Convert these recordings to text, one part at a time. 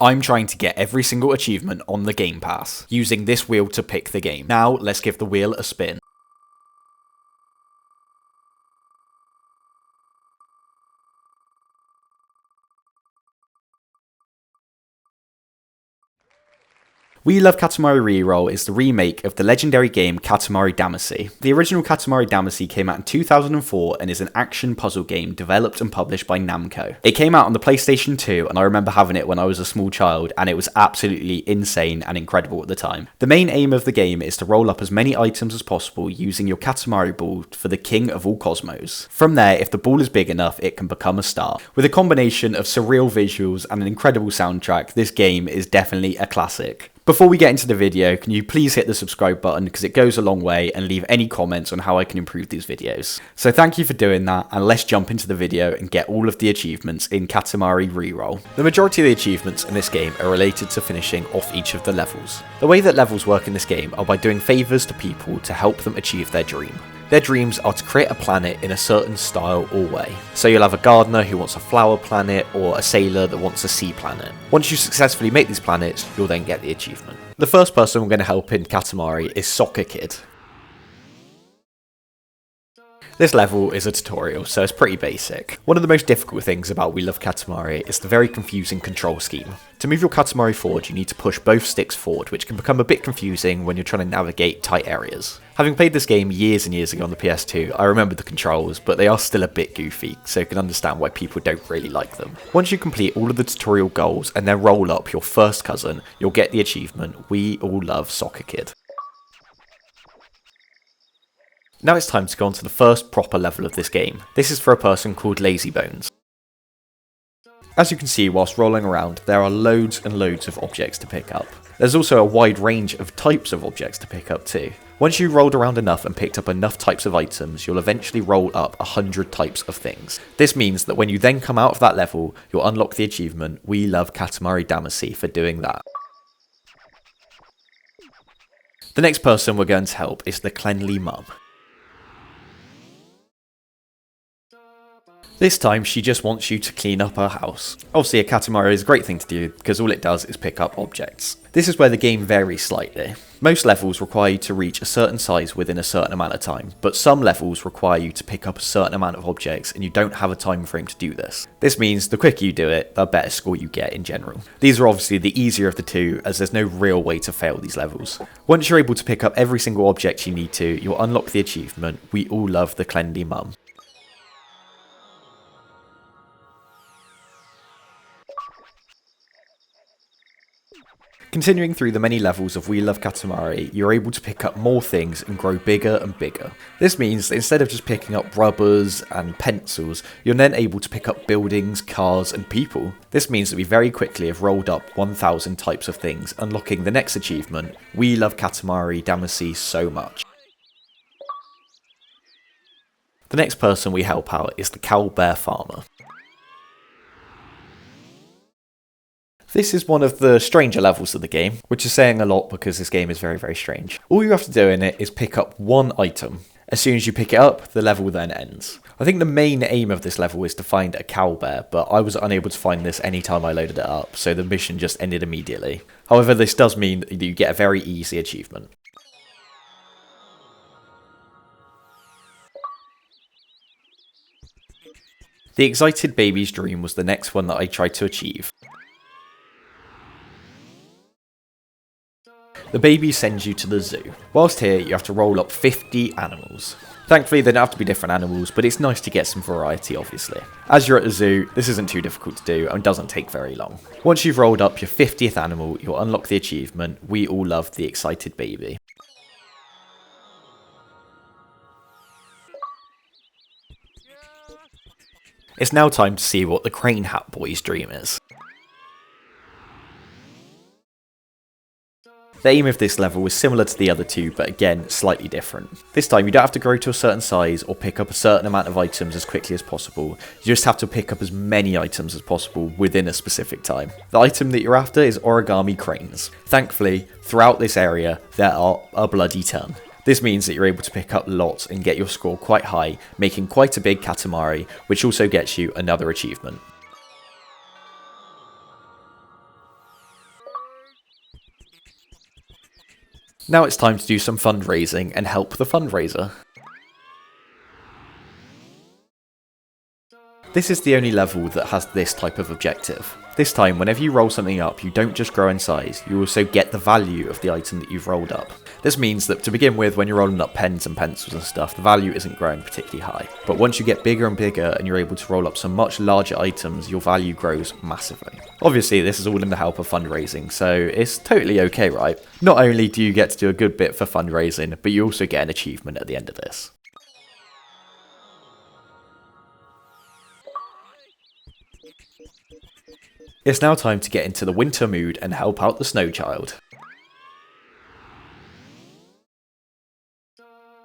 I'm trying to get every single achievement on the Game Pass, using this wheel to pick the game. Now, let's give the wheel a spin. We Love Katamari Reroll is the remake of the legendary game Katamari Damacy. The original Katamari Damacy came out in 2004 and is an action puzzle game developed and published by Namco. It came out on the PlayStation 2 and I remember having it when I was a small child and it was absolutely insane and incredible at the time. The main aim of the game is to roll up as many items as possible using your Katamari ball for the king of all cosmos. From there, if the ball is big enough, it can become a star. With a combination of surreal visuals and an incredible soundtrack, this game is definitely a classic. Before we get into the video, can you please hit the subscribe button because it goes a long way, and leave any comments on how I can improve these videos. So thank you for doing that, and let's jump into the video and get all of the achievements in Katamari Reroll. The majority of the achievements in this game are related to finishing off each of the levels. The way that levels work in this game are by doing favours to people to help them achieve their dream. Their dreams are to create a planet in a certain style or way. So you'll have a gardener who wants a flower planet, or a sailor that wants a sea planet. Once you successfully make these planets, you'll then get the achievement. The first person we're going to help in Katamari is Soccer Kid. This level is a tutorial, so it's pretty basic. One of the most difficult things about We Love Katamari is the very confusing control scheme. To move your Katamari forward, you need to push both sticks forward, which can become a bit confusing when you're trying to navigate tight areas. Having played this game years and years ago on the PS2, I remember the controls, but they are still a bit goofy, so you can understand why people don't really like them. Once you complete all of the tutorial goals and then roll up your first cousin, you'll get the achievement, We All Love Soccer Kid. Now it's time to go on to the first proper level of this game. This is for a person called Lazy Bones. As you can see whilst rolling around, there are loads and loads of objects to pick up. There's also a wide range of types of objects to pick up too. Once you've rolled around enough and picked up enough types of items, you'll eventually roll up 100 types of things. This means that when you then come out of that level, you'll unlock the achievement We Love Katamari Damacy for doing that. The next person we're going to help is the Cleanly Mum. This time, she just wants you to clean up her house. Obviously, a Katamari is a great thing to do because all it does is pick up objects. This is where the game varies slightly. Most levels require you to reach a certain size within a certain amount of time, but some levels require you to pick up a certain amount of objects and you don't have a time frame to do this. This means the quicker you do it, the better score you get in general. These are obviously the easier of the two, as there's no real way to fail these levels. Once you're able to pick up every single object you need to, you'll unlock the achievement We All Love the Cleanly Mum. Continuing through the many levels of We Love Katamari, you're able to pick up more things and grow bigger and bigger. This means that instead of just picking up rubbers and pencils, you're then able to pick up buildings, cars and people. This means that we very quickly have rolled up 1000 types of things, unlocking the next achievement, We Love Katamari Damacy so much. The next person we help out is the Cowbear Farmer. This is one of the stranger levels of the game, which is saying a lot because this game is very, very strange. All you have to do in it is pick up one item. As soon as you pick it up, the level then ends. I think the main aim of this level is to find a cowbear, but I was unable to find this anytime I loaded it up, so the mission just ended immediately. However, this does mean that you get a very easy achievement. The Excited Baby's Dream was the next one that I tried to achieve. The baby sends you to the zoo. Whilst here, you have to roll up 50 animals. Thankfully, they don't have to be different animals, but it's nice to get some variety, obviously. As you're at the zoo, this isn't too difficult to do and doesn't take very long. Once you've rolled up your 50th animal, you'll unlock the achievement, We All Love the Excited Baby. It's now time to see what the Crane Hat Boy's dream is. The aim of this level is similar to the other two, but again, slightly different. This time you don't have to grow to a certain size or pick up a certain amount of items as quickly as possible. You just have to pick up as many items as possible within a specific time. The item that you're after is origami cranes. Thankfully, throughout this area, there are a bloody ton. This means that you're able to pick up lots and get your score quite high, making quite a big Katamari, which also gets you another achievement. Now it's time to do some fundraising and help the fundraiser. This is the only level that has this type of objective. This time, whenever you roll something up, you don't just grow in size, you also get the value of the item that you've rolled up. This means that to begin with, when you're rolling up pens and pencils and stuff, the value isn't growing particularly high. But once you get bigger and bigger and you're able to roll up some much larger items, your value grows massively. Obviously, this is all in the help of fundraising, so it's totally okay, right? Not only do you get to do a good bit for fundraising, but you also get an achievement at the end of this. It's now time to get into the winter mood and help out the snow child.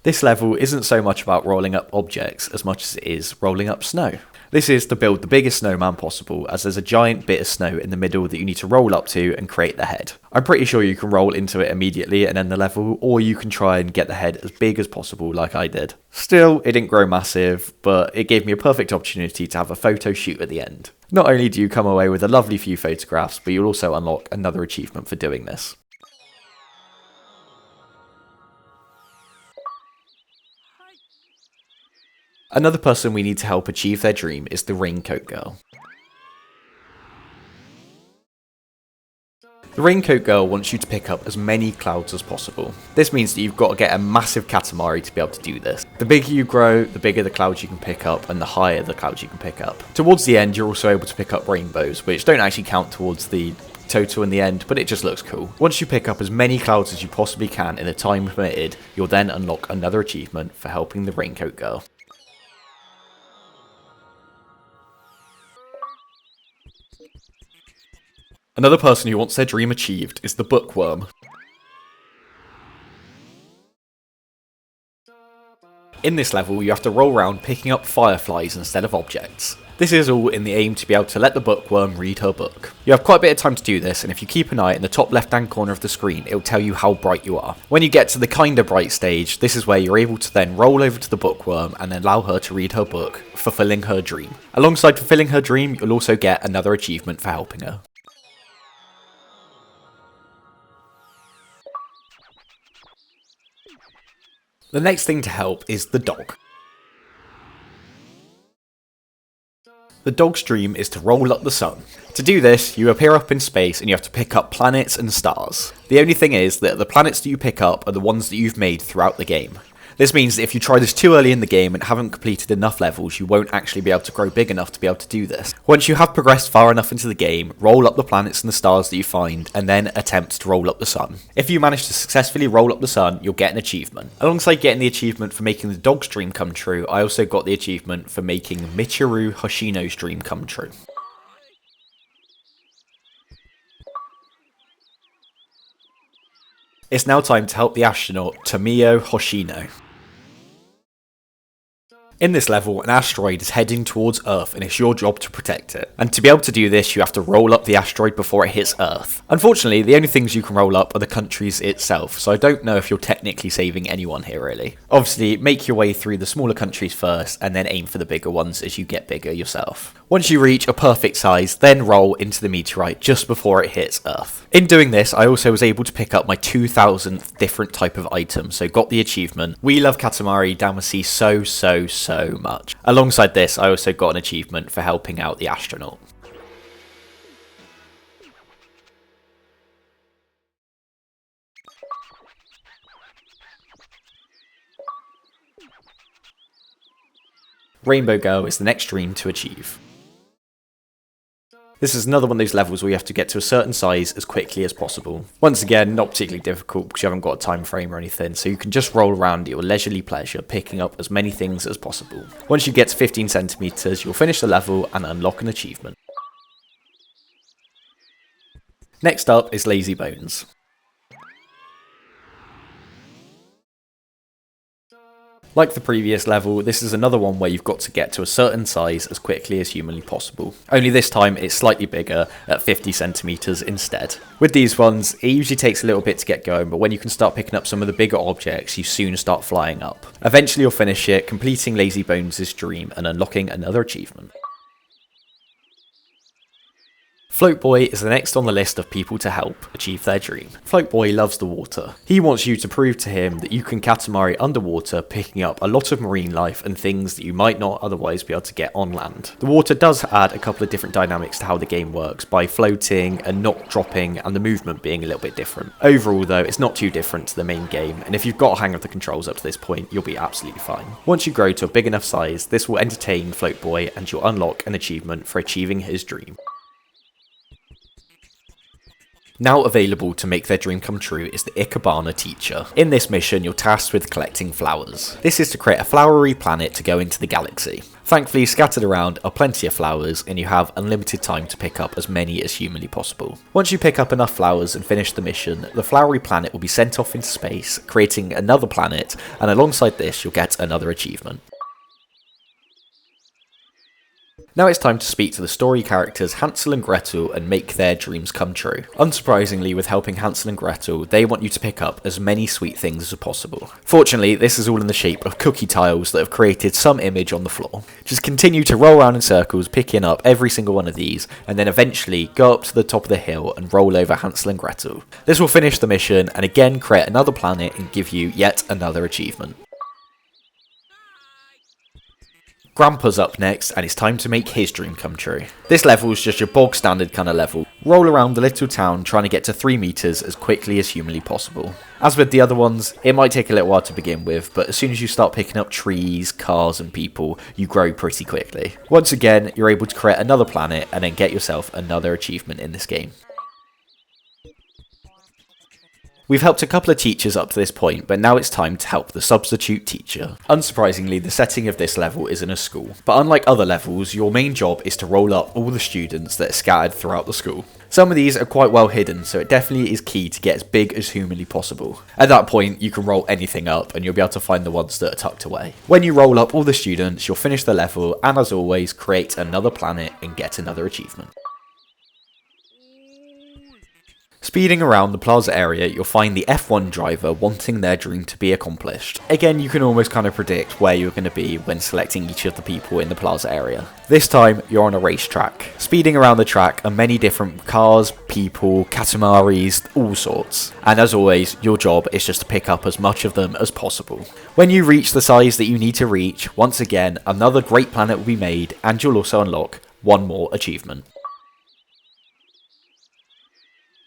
This level isn't so much about rolling up objects as much as it is rolling up snow. This is to build the biggest snowman possible, as there's a giant bit of snow in the middle that you need to roll up to and create the head. I'm pretty sure you can roll into it immediately and end the level, or you can try and get the head as big as possible like I did. Still, it didn't grow massive, but it gave me a perfect opportunity to have a photo shoot at the end. Not only do you come away with a lovely few photographs, but you'll also unlock another achievement for doing this. Another person we need to help achieve their dream is the Raincoat Girl. The Raincoat Girl wants you to pick up as many clouds as possible. This means that you've got to get a massive Katamari to be able to do this. The bigger you grow, the bigger the clouds you can pick up, and the higher the clouds you can pick up. Towards the end, you're also able to pick up rainbows, which don't actually count towards the total in the end, but it just looks cool. Once you pick up as many clouds as you possibly can in the time permitted, you'll then unlock another achievement for helping the Raincoat Girl. Another person who wants their dream achieved is the Bookworm. In this level, you have to roll around picking up fireflies instead of objects. This is all in the aim to be able to let the bookworm read her book. You have quite a bit of time to do this, and if you keep an eye in the top left hand corner of the screen, it will tell you how bright you are. When you get to the kinda bright stage, this is where you're able to then roll over to the bookworm and then allow her to read her book, fulfilling her dream. Alongside fulfilling her dream, you'll also get another achievement for helping her. The next thing to help is the dog. The dog's dream is to roll up the sun. To do this, you appear up in space and you have to pick up planets and stars. The only thing is that the planets that you pick up are the ones that you've made throughout the game. This means that if you try this too early in the game and haven't completed enough levels, you won't actually be able to grow big enough to be able to do this. Once you have progressed far enough into the game, roll up the planets and the stars that you find, and then attempt to roll up the sun. If you manage to successfully roll up the sun, you'll get an achievement. Alongside getting the achievement for making the dog's dream come true, I also got the achievement for making Michiru Hoshino's dream come true. It's now time to help the astronaut Tomio Hoshino. In this level, an asteroid is heading towards Earth and it's your job to protect it. And to be able to do this, you have to roll up the asteroid before it hits Earth. Unfortunately, the only things you can roll up are the countries itself, so I don't know if you're technically saving anyone here really. Obviously, make your way through the smaller countries first and then aim for the bigger ones as you get bigger yourself. Once you reach a perfect size, then roll into the meteorite just before it hits Earth. In doing this, I also was able to pick up my 2000th different type of item, so got the achievement We Love Katamari Damacy so much. Alongside this, I also got an achievement for helping out the astronaut. Rainbow Girl is the next dream to achieve. This is another one of those levels where you have to get to a certain size as quickly as possible. Once again, not particularly difficult because you haven't got a time frame or anything, so you can just roll around at your leisurely pleasure, picking up as many things as possible. Once you get to 15 centimeters, you'll finish the level and unlock an achievement. Next up is Lazy Bones. Like the previous level, this is another one where you've got to get to a certain size as quickly as humanly possible. Only this time it's slightly bigger at 50 centimeters instead. With these ones, it usually takes a little bit to get going, but when you can start picking up some of the bigger objects, you soon start flying up. Eventually you'll finish it, completing Lazy Bones' dream and unlocking another achievement. Float Boy is the next on the list of people to help achieve their dream. Float Boy loves the water. He wants you to prove to him that you can Katamari underwater, picking up a lot of marine life and things that you might not otherwise be able to get on land. The water does add a couple of different dynamics to how the game works, by floating and not dropping and the movement being a little bit different. Overall though, it's not too different to the main game, and if you've got a hang of the controls up to this point, you'll be absolutely fine. Once you grow to a big enough size, this will entertain Float Boy and you'll unlock an achievement for achieving his dream. Now available to make their dream come true is the Ikebana Teacher. In this mission, you're tasked with collecting flowers. This is to create a flowery planet to go into the galaxy. Thankfully, scattered around are plenty of flowers, and you have unlimited time to pick up as many as humanly possible. Once you pick up enough flowers and finish the mission, the flowery planet will be sent off into space, creating another planet, and alongside this, you'll get another achievement. Now it's time to speak to the story characters Hansel and Gretel and make their dreams come true. Unsurprisingly, with helping Hansel and Gretel, they want you to pick up as many sweet things as possible. Fortunately, this is all in the shape of cookie tiles that have created some image on the floor. Just continue to roll around in circles, picking up every single one of these, and then eventually go up to the top of the hill and roll over Hansel and Gretel. This will finish the mission and again create another planet and give you yet another achievement. Grandpa's up next, and it's time to make his dream come true. This level is just your bog standard kind of level. Roll around the little town trying to get to 3 meters as quickly as humanly possible. As with the other ones, it might take a little while to begin with, but as soon as you start picking up trees, cars and people, you grow pretty quickly. Once again, you're able to create another planet and then get yourself another achievement in this game. We've helped a couple of teachers up to this point, but now it's time to help the substitute teacher. Unsurprisingly, the setting of this level is in a school, but unlike other levels, your main job is to roll up all the students that are scattered throughout the school. Some of these are quite well hidden, so it definitely is key to get as big as humanly possible. At that point, you can roll anything up and you'll be able to find the ones that are tucked away. When you roll up all the students, you'll finish the level and as always, create another planet and get another achievement. Speeding around the plaza area, you'll find the F1 driver wanting their dream to be accomplished. Again, you can almost kind of predict where you're going to be when selecting each of the people in the plaza area. This time, you're on a racetrack. Speeding around the track are many different cars, people, Katamaris, all sorts. And as always, your job is just to pick up as much of them as possible. When you reach the size that you need to reach, once again, another great planet will be made, and you'll also unlock one more achievement.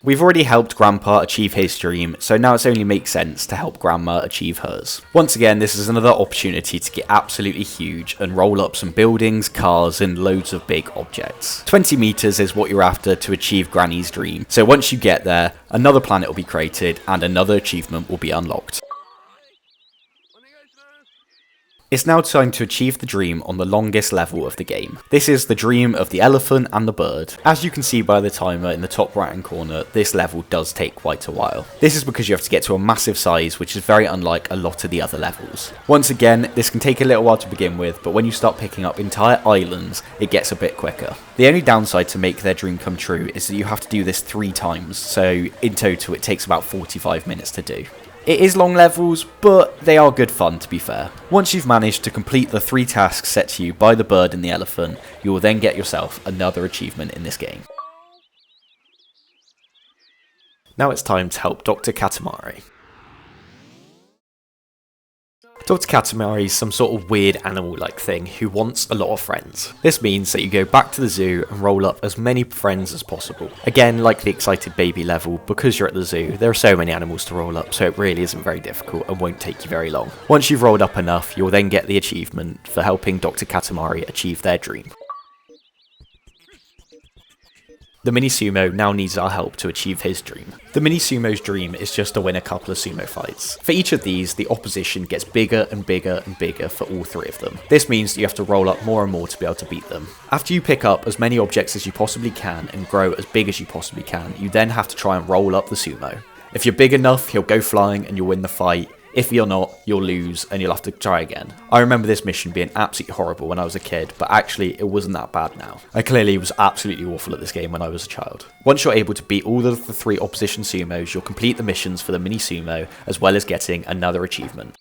We've already helped Grandpa achieve his dream, so now it only makes sense to help Grandma achieve hers. Once again, this is another opportunity to get absolutely huge and roll up some buildings, cars and loads of big objects. 20 meters is what you're after to achieve Granny's dream, so once you get there, another planet will be created and another achievement will be unlocked. It's now time to achieve the dream on the longest level of the game. This is the dream of the elephant and the bird. As you can see by the timer in the top right hand corner, this level does take quite a while. This is because you have to get to a massive size, which is very unlike a lot of the other levels. Once again, this can take a little while to begin with, but when you start picking up entire islands, it gets a bit quicker. The only downside to make their dream come true is that you have to do this 3 times, so in total it takes about 45 minutes to do. It is long levels, but they are good fun to be fair. Once you've managed to complete the 3 tasks set to you by the bird and the elephant, you will then get yourself another achievement in this game. Now it's time to help Dr. Katamari. Dr. Katamari is some sort of weird animal-like thing who wants a lot of friends. This means that you go back to the zoo and roll up as many friends as possible. Again, like the excited baby level, because you're at the zoo, there are so many animals to roll up, so it really isn't very difficult and won't take you very long. Once you've rolled up enough, you'll then get the achievement for helping Dr. Katamari achieve their dream. The mini sumo now needs our help to achieve his dream. The mini sumo's dream is just to win a couple of sumo fights. For each of these, the opposition gets bigger and bigger and bigger for all 3 of them. This means that you have to roll up more and more to be able to beat them. After you pick up as many objects as you possibly can and grow as big as you possibly can, you then have to try and roll up the sumo. If you're big enough, he'll go flying and you'll win the fight. If you're not, you'll lose and you'll have to try again. I remember this mission being absolutely horrible when I was a kid, but actually it wasn't that bad now. I clearly was absolutely awful at this game when I was a child. Once you're able to beat all of the 3 opposition sumos, you'll complete the missions for the mini sumo, as well as getting another achievement.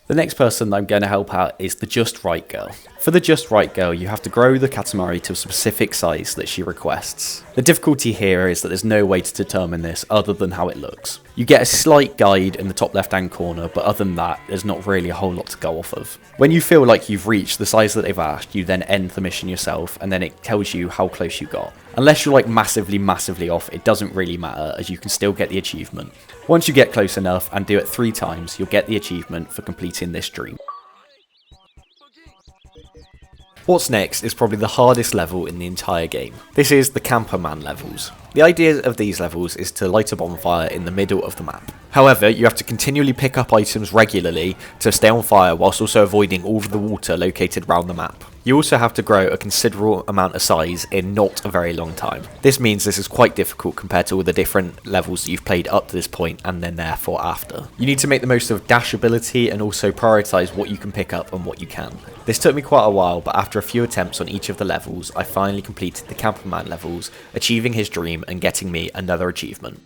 The next person that I'm going to help out is the Just Right girl. For the just right girl, you have to grow the Katamari to a specific size that she requests. The difficulty here is that there's no way to determine this other than how it looks. You get a slight guide in the top left hand corner, but other than that, there's not really a whole lot to go off of. When you feel like you've reached the size that they've asked, you then end the mission yourself, and then it tells you how close you got. Unless you're like massively off, it doesn't really matter, as you can still get the achievement. Once you get close enough and do it 3 times, you'll get the achievement for completing this dream. What's next is probably the hardest level in the entire game. This is the Camperman levels. The idea of these levels is to light a bonfire in the middle of the map. However, you have to continually pick up items regularly to stay on fire whilst also avoiding all of the water located around the map. You also have to grow a considerable amount of size in not a very long time. This means this is quite difficult compared to all the different levels that you've played up to this point and then therefore after. You need to make the most of dash ability and also prioritise what you can pick up and what you can. This took me quite a while, but after a few attempts on each of the levels, I finally completed the Camperman levels, achieving his dream and getting me another achievement.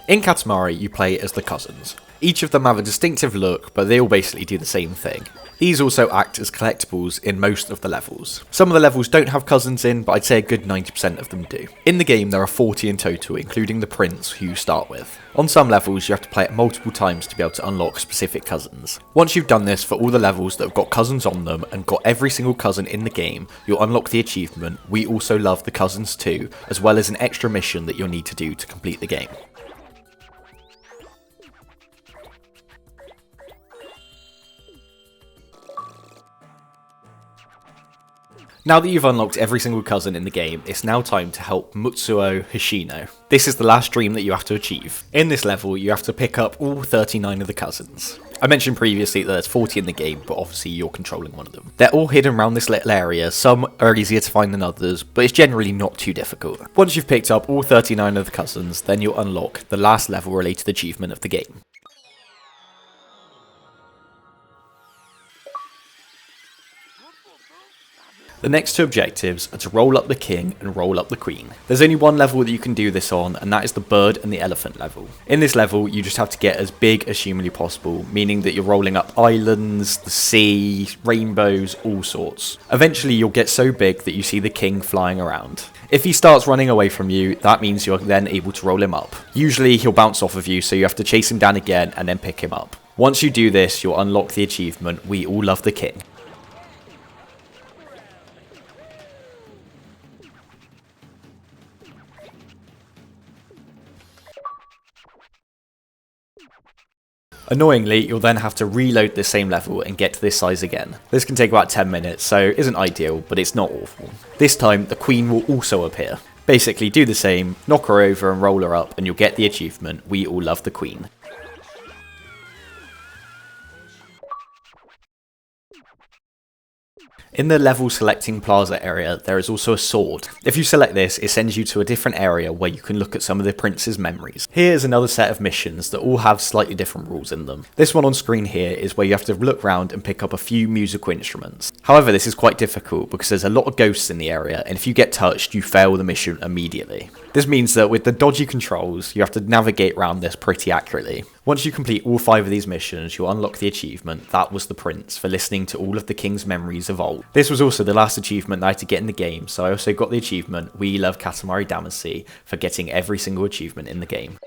In Katamari, you play as the cousins. Each of them have a distinctive look, but they all basically do the same thing. These also act as collectibles in most of the levels. Some of the levels don't have cousins in, but I'd say a good 90% of them do. In the game, there are 40 in total, including the prince who you start with. On some levels, you have to play it multiple times to be able to unlock specific cousins. Once you've done this for all the levels that have got cousins on them and got every single cousin in the game, you'll unlock the achievement We Also Love the Cousins Too, as well as an extra mission that you'll need to do to complete the game. Now that you've unlocked every single cousin in the game, it's now time to help Mutsuo Hoshino. This is the last dream that you have to achieve. In this level, you have to pick up all 39 of the cousins. I mentioned previously that there's 40 in the game, but obviously you're controlling one of them. They're all hidden around this little area, some are easier to find than others, but it's generally not too difficult. Once you've picked up all 39 of the cousins, then you'll unlock the last level related achievement of the game. The next 2 objectives are to roll up the king and roll up the queen. There's only one level that you can do this on, and that is the bird and the elephant level. In this level, you just have to get as big as humanly possible, meaning that you're rolling up islands, the sea, rainbows, all sorts. Eventually, you'll get so big that you see the king flying around. If he starts running away from you, that means you're then able to roll him up. Usually, he'll bounce off of you, so you have to chase him down again and then pick him up. Once you do this, you'll unlock the achievement We All Love the King. Annoyingly, you'll then have to reload the same level and get to this size again. This can take about 10 minutes, so isn't ideal, but it's not awful. This time, the queen will also appear. Basically, do the same, knock her over and roll her up, and you'll get the achievement We All Love the Queen. In the level selecting plaza area, there is also a sword. If you select this, it sends you to a different area where you can look at some of the prince's memories. Here is another set of missions that all have slightly different rules in them. This one on screen here is where you have to look around and pick up a few musical instruments. However, this is quite difficult because there's a lot of ghosts in the area, and if you get touched, you fail the mission immediately. This means that with the dodgy controls, you have to navigate around this pretty accurately. Once you complete all 5 of these missions, you'll unlock the achievement That Was the Prince for listening to all of the king's memories of old. This was also the last achievement that I had to get in the game, so I also got the achievement We Love Katamari Damacy for getting every single achievement in the game.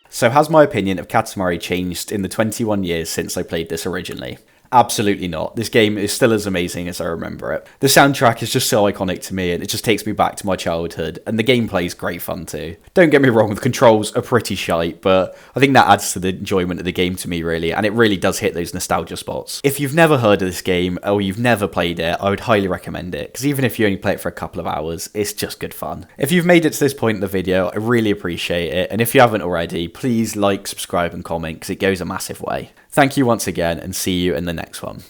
So has my opinion of Katamari changed in the 21 years since I played this originally? Absolutely not. This game is still as amazing as I remember it. The soundtrack is just so iconic to me and it just takes me back to my childhood, and the gameplay is great fun too. Don't get me wrong, the controls are pretty shite, but I think that adds to the enjoyment of the game to me really, and it really does hit those nostalgia spots. If you've never heard of this game or you've never played it, I would highly recommend it, because even if you only play it for a couple of hours, it's just good fun. If you've made it to this point in the video, I really appreciate it, and if you haven't already, please like, subscribe and comment, because it goes a massive way. Thank you once again, and see you in the next one.